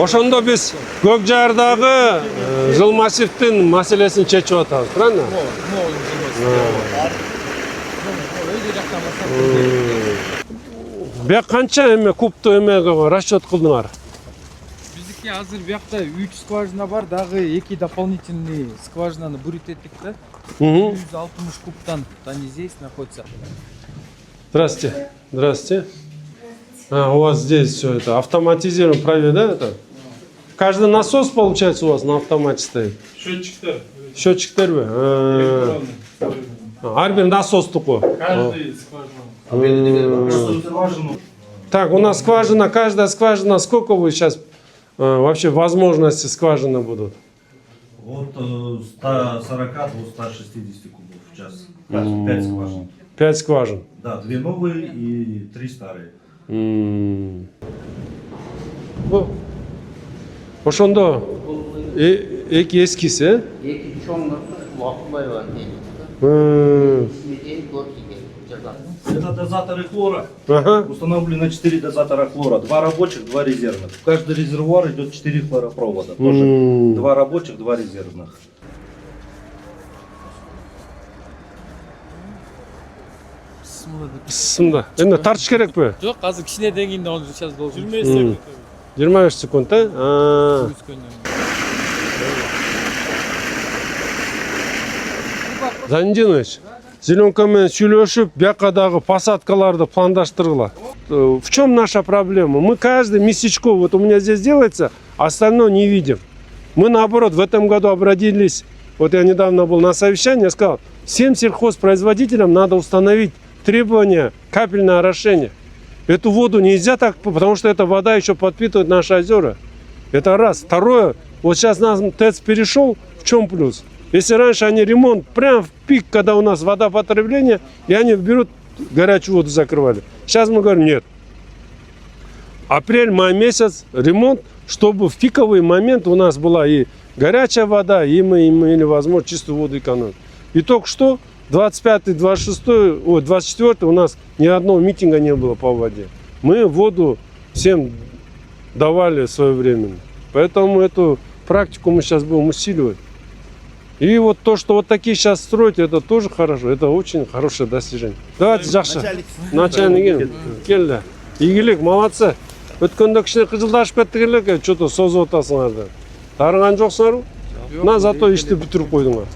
Ошондо биз көк жаардагы жыл массивдин маселесин чечип атабыз, правильно? Бияк канча эме кубту эмеге расчет кылдыңар? Биздики азыр биякта 3 скважина бар, дагы 2 дополнительный скважинаны бурить эттик да. 160 кубтан, они здесь находятся. Здравствуйте. Здравствуйте. У вас здесь все это автоматизировано, правильно, да? Это? Каждый насос, получается, у вас на автомате стоит? Счетчиктер вы? Арбир насос такой. Каждый скважина. Так, у нас скважина, каждая скважина, сколько вы сейчас вообще возможности скважины будут? От 140 до 160 кубов в час. 5 скважин. 5 скважин. Да, 2 новые и 3 старые. Ошондо эки эскиси, э? Эки чоң Лакубаева дейт. Это дозаторы хлора. Ага. Установлены 4 дозатора хлора. 2 рабочих, 2 резервных. В каждый резервуар идет 4 хлоропровода. Тоже 2 рабочих, 2 резервных. Сымда. Эми тартыш керекпи? Жок, азыр кичине деңгейинде он сейчас должен. 25 секунд, э? Занидинович, Зеленка менен сүйлөшүп, бияка посадкаларды пландаштыргыла. В чем наша проблема? Мы каждый местечко, вот у меня здесь делается, остальное не видим. Мы наоборот в этом году обратились, вот я недавно был на совещании, я сказал, всем сельхозпроизводителям надо установить требования капельное орошение. Эту воду нельзя так, потому что эта вода еще подпитывает наши озера. Это раз. Второе, вот сейчас нас ТЭЦ перешел, в чем плюс? Если раньше они ремонт прям в пик, когда у нас водопотребление, и они берут горячую воду закрывали. Сейчас мы говорим, нет. Апрель-май месяц ремонт, чтобы в пиковый момент у нас была и горячая вода, и мы имели возможность чистую воду экономить. И только что 25, 26, 24 у нас ни одного митинга не было по воде. Мы воду всем давали своевременно. Поэтому эту практику мы сейчас будем усиливать. И вот то, что вот такие сейчас строить, это тоже хорошо. Это очень хорошее достижение. Давайте, Жакшы. Начальник келді. Игілік, молодцы. Өткенде кішкене қыжылдашып кеттіңдер, что-то созып отырсыңдар. Тарыған жоқсыңдар? На зато ішті бүтіріп қойдыңдар.